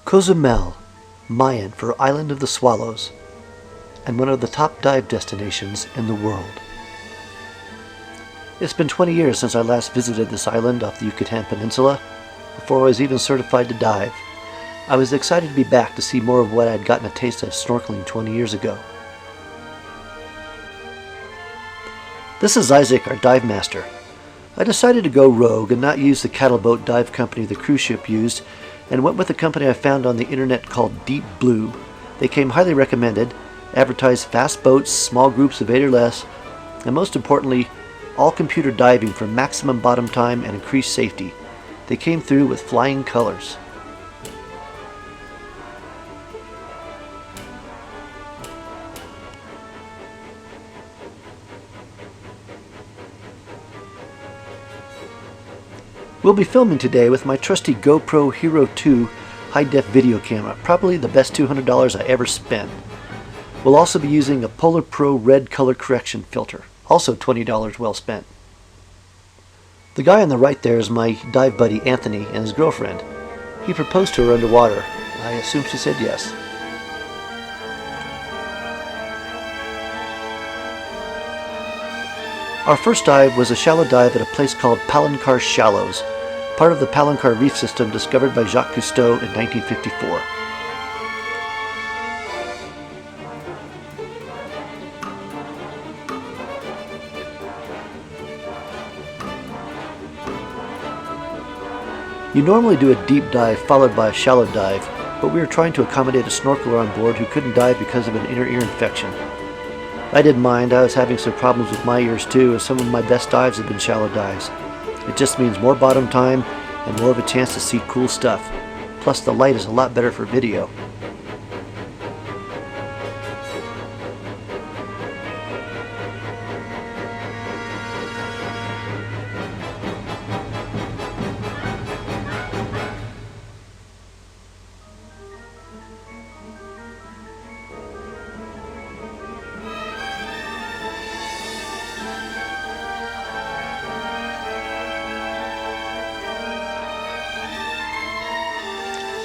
Cozumel, Mayan for Island of the Swallows, and one of the top dive destinations in the world. It's been 20 years since I last visited this island off the Yucatan Peninsula, before I was even certified to dive. I was excited to be back to see more of what I had gotten a taste of snorkeling 20 years ago. This is Isaac, our dive master. I decided to go rogue and not use the cattle boat dive company the cruise ship used, and went with a company I found on the internet called Deep Blue. They came highly recommended, advertised fast boats, small groups of 8 or less, and most importantly, all computer diving for maximum bottom time and increased safety. They came through with flying colors. We'll be filming today with my trusty GoPro Hero 2 high-def video camera, probably the best $200 I ever spent. We'll also be using a Polar Pro red color correction filter, also $20 well spent. The guy on the right there is my dive buddy Anthony and his girlfriend. He proposed to her underwater. I assume she said yes. Our first dive was a shallow dive at a place called Palancar Shallows, part of the Palancar reef system discovered by Jacques Cousteau in 1954. You normally do a deep dive followed by a shallow dive, but we were trying to accommodate a snorkeler on board who couldn't dive because of an inner ear infection. I didn't mind. I was having some problems with my ears too, as some of my best dives have been shallow dives. It just means more bottom time and more of a chance to see cool stuff. Plus the light is a lot better for video.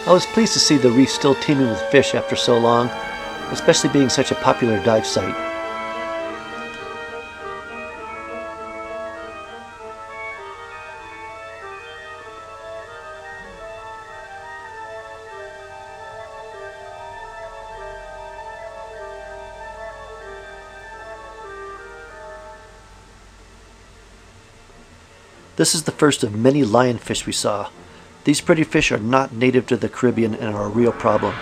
I was pleased to see the reef still teeming with fish after so long, especially being such a popular dive site. This is the first of many lionfish we saw. These pretty fish are not native to the Caribbean and are a real problem.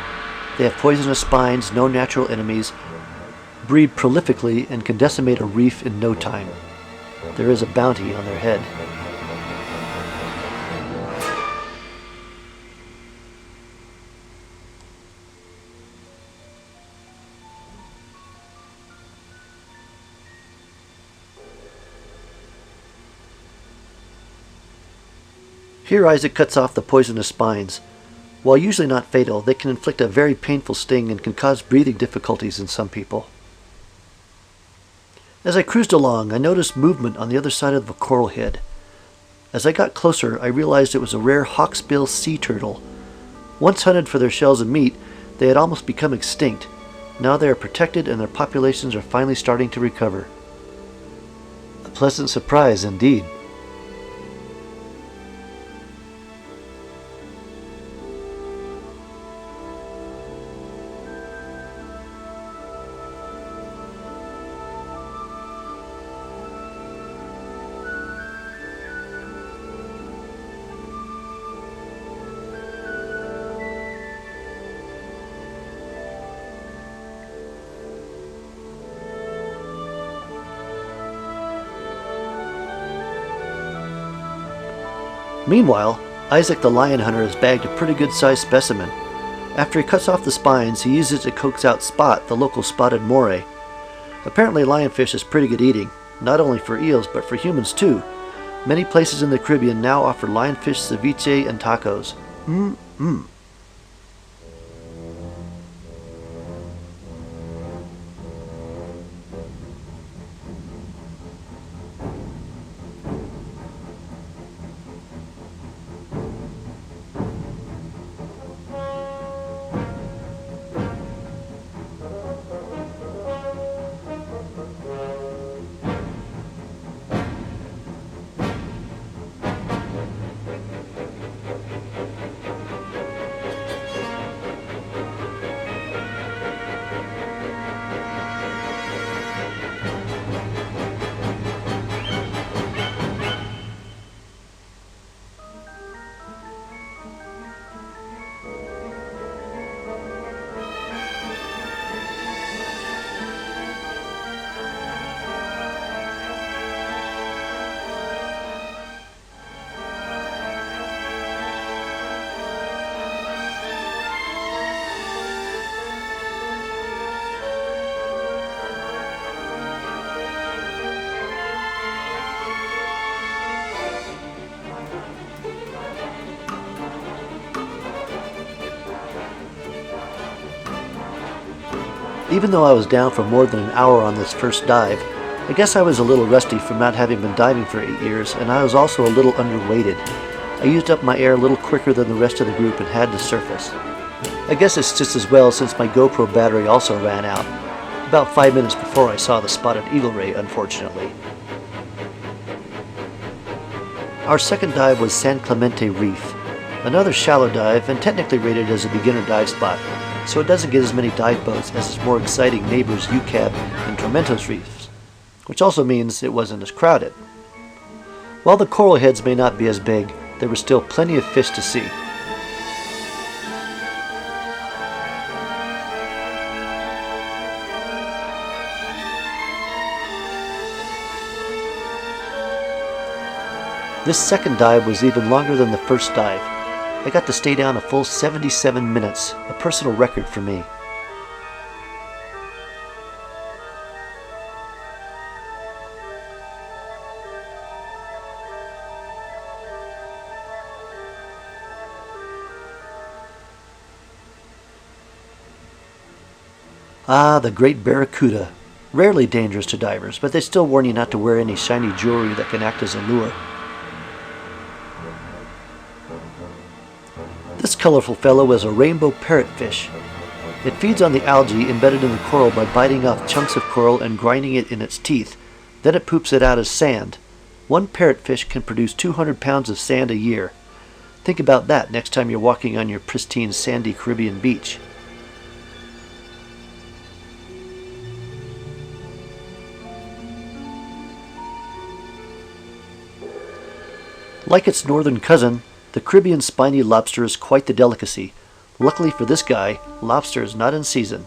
They have poisonous spines, no natural enemies, breed prolifically, and can decimate a reef in no time. There is a bounty on their head. Here Isaac cuts off the poisonous spines. While usually not fatal, they can inflict a very painful sting and can cause breathing difficulties in some people. As I cruised along, I noticed movement on the other side of the coral head. As I got closer, I realized it was a rare hawksbill sea turtle. Once hunted for their shells and meat, they had almost become extinct. Now they are protected and their populations are finally starting to recover. A pleasant surprise indeed. Meanwhile, Isaac the lion hunter has bagged a pretty good sized specimen. After he cuts off the spines, he uses it to coax out Spot, the local spotted moray. Apparently lionfish is pretty good eating, not only for eels but for humans too. Many places in the Caribbean now offer lionfish ceviche and tacos. Mmm. Even though I was down for more than an hour on this first dive, I guess I was a little rusty from not having been diving for 8 years, and I was also a little underweighted. I used up my air a little quicker than the rest of the group and had to surface. I guess it's just as well since my GoPro battery also ran out, about 5 minutes before I saw the spotted eagle ray, unfortunately. Our second dive was San Clemente Reef, another shallow dive and technically rated as a beginner dive spot, so it doesn't get as many dive boats as its more exciting neighbors UCAB and Tormentos reefs, which also means it wasn't as crowded. While the coral heads may not be as big, there were still plenty of fish to see. This second dive was even longer than the first dive. I got to stay down a full 77 minutes, a personal record for me. Ah, the great barracuda. Rarely dangerous to divers, but they still warn you not to wear any shiny jewelry that can act as a lure. This colorful fellow is a rainbow parrotfish. It feeds on the algae embedded in the coral by biting off chunks of coral and grinding it in its teeth. Then it poops it out as sand. One parrotfish can produce 200 pounds of sand a year. Think about that next time you're walking on your pristine sandy Caribbean beach. Like its northern cousin, the Caribbean spiny lobster is quite the delicacy. Luckily for this guy, lobster is not in season.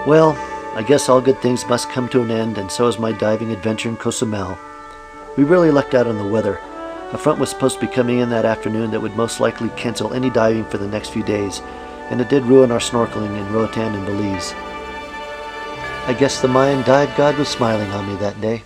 Well, I guess all good things must come to an end, and so is my diving adventure in Cozumel. We really lucked out on the weather. A front was supposed to be coming in that afternoon that would most likely cancel any diving for the next few days, and it did ruin our snorkeling in Roatan and Belize. I guess the Mayan dive god was smiling on me that day.